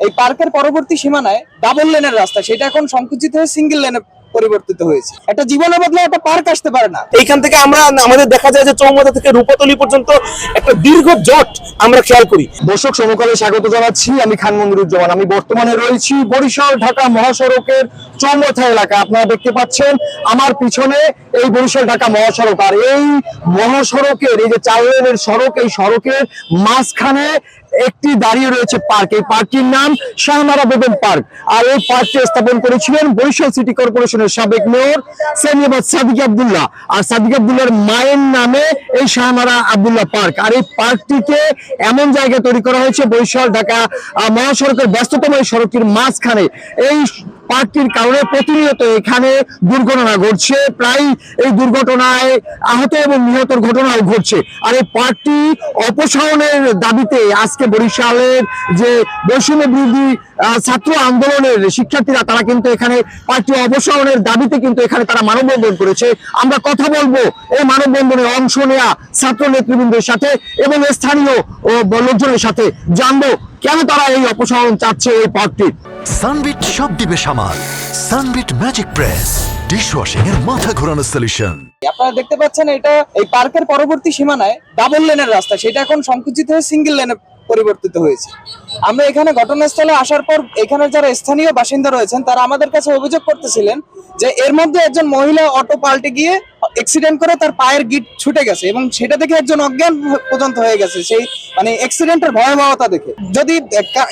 এই পার্কের পরবর্তী সীমানায় ডাবল লেনের রাস্তা, সেটা এখন সংকুচিত হয়ে সিঙ্গেল লেনে পরিবর্তিত হয়েছে। একটা জীবনের বদলে একটা পার্ক আসতে পারে না। এইখান থেকে আমরা আমাদের দেখা যায় যে চৌমাথা থেকে রূপাতলী পর্যন্ত একটা দীর্ঘ জট আমরা খেয়াল করি। দর্শক সমকালে স্বাগত জানাচ্ছি, আমি খান মনিরুজ্জামান। আমি বর্তমানে রয়েছি বরিশাল ঢাকা মহাসড়কের চৌমাথা এলাকা। আপনারা দেখতে পাচ্ছেন আমার পিছনে এই বরিশাল ঢাকা মহাসড়ক, আর এই মহাসড়কের এই যে 4 লেনের সড়ক, এই সড়কের মাঝখানে একটি দাঁড়িয়ে রয়েছে পার্ক। এই পার্কটির নাম শাহনারা বেগম পার্ক, আর এই পার্কটি স্থাপন করেছিলেন বরিশাল সিটি কর্পোরেশনের সাবেক মেয়র সেনিয়াবাদ সাদিক আব্দুল্লাহ, আর সাদিক আব্দুল্লাহর মায়ের নামে এই শাহনারা আব্দুল্লাহ পার্ক। আর এই পার্কটিকে এমন জায়গায় তৈরি করা হয়েছে বরিশাল ঢাকা মহাসড়কের ব্যস্ততম এই সড়কটির মাঝখানে। এই পার্কটির কারণে প্রতিনিয়ত এখানে দুর্ঘটনা ঘটছে, প্রায় এই দুর্ঘটনায় আহত এবং নিহতর ঘটনাও ঘটছে। আর এই পার্কটি অপসারণের দাবিতে আজকে বরিশালের যে বৈষম্য বিরোধী ছাত্র আন্দোলনের শিক্ষার্থীরা, তারা কিন্তু এখানে পার্কটি অপসারণের দাবিতে কিন্তু এখানে তারা মানববন্ধন করেছে। আমরা কথা বলবো এই মানববন্ধনে অংশ নেওয়া ছাত্র নেতৃবৃন্দের সাথে এবং স্থানীয় লোকজনের সাথে, জানবো কেন তারা এই অপসারণ চাচ্ছে এই পার্কটির। সানবিট সব দিবে সামাল। সানবিট ম্যাজিক প্রেস ডিশওয়াশিং এর মাথা ঘোরানো সলিউশন। আপনারা দেখতে পাচ্ছেন এটা এই পার্কের পরবর্তী সীমানায় ডাবল লেনের রাস্তা, সেটা এখন সংকুচিত হয়ে সিঙ্গেল লেনে পরিবর্তিত হয়েছে। আমরা এখানে ঘটনাস্থলে আসার পর এখানে যারা স্থানীয় বাসিন্দা রয়েছেন তারা আমাদের কাছে অভিযোগ করতেছিলেন যে এর মধ্যে একজন মহিলা অটো পাল্টে গিয়ে অ্যাক্সিডেন্ট করে তার পায়ের গিট ছুটে গেছে এবং সেটা দেখে একজন অজ্ঞান পর্যন্ত হয়ে গেছে। সেই মানে অ্যাক্সিডেন্টের ভয়াবহতা দেখে যদি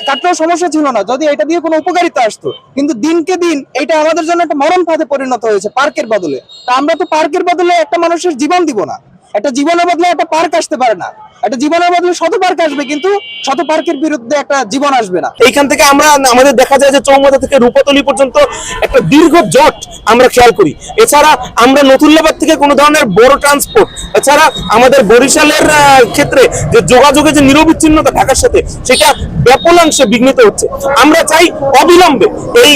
কাটলেও সমস্যা ছিল না, যদি এটা দিয়ে কোনো উপকারিতা আসতো, কিন্তু দিনকে দিন এটা আমাদের জন্য একটা মরণ ফাঁদে পরিণত হয়েছে পার্কের বদলে। তা আমরা তো পার্কের বদলে একটা মানুষের জীবন দিব না, একটা জীবনের বদলে একটা পার্ক আসতে পারে না। একটা জীবনের বদলে শত পার্ক আসবে, কিন্তু শত পার্কের বিরুদ্ধে একটা জীবন আসবে না। এইখান থেকে আমরা আমাদের দেখা যায় যে চৌমাথা থেকে রূপাতলী পর্যন্ত একটা দীর্ঘ জট আমরা খেয়াল করি। এছাড়া আমরা নতুল্লাবাদ থেকে কোনো ধরনের বড় ট্রান্সপোর্ট, এছাড়া আমাদের বরিশালের ক্ষেত্রে যে যোগাযোগের যে নিরবিচ্ছিন্নতা ঢাকার সাথে, সেটা ব্যাপকাংশে বিঘ্নিত হচ্ছে। আমরা চাই অবিলম্বে এই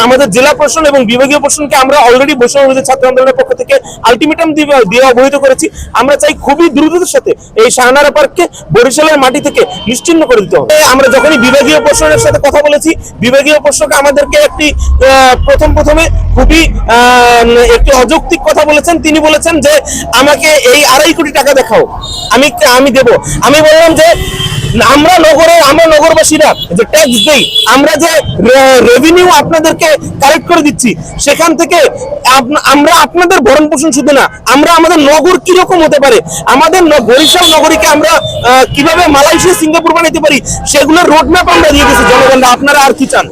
আমাদের জেলা প্রশাসন এবং বিভাগীয় প্রশাসনকে আমরা অলরেডি বৈষম্য বিরোধী ছাত্র আন্দোলনের পক্ষ থেকে আলটিমেটাম দিয়ে অবহিত করেছি। আমরা চাই খুবই দ্রুততার সাথে এই শাহনারা পার্ককে বরিশালের মাটি থেকে নিশ্চিহ্ন করে দিতে হবে। আমরা যখনই বিভাগীয় প্রশাসনের সাথে কথা বলেছি, বিভাগীয় প্রশাসক আমাদেরকে একটি প্রথমে খুবই একটি অযৌক্তিক কথা বলেছেন। তিনি বলেছেন যে আমাকে এই 2.5 কোটি টাকা দেখাও, আমি দেব। আমি বললাম যে আমরা নগরবাসীরা যে ট্যাক্স দেই, আমরা যে রেভিনিউ আপনাদেরকে কালেক্ট করে দিচ্ছি, সেখান থেকে আমরা আপনাদের ভরণ পোষণ শুধু না, আমরা আমাদের নগর কিরকম হতে পারে, আমাদের বরিশাল নগরীকে আমরা কিভাবে মালয়েশিয়া সিঙ্গাপুর বানাইতে পারি, সেগুলোর রোডম্যাপ আমরা দিয়ে দিয়েছি জনগণরা। আপনারা আর কি চান?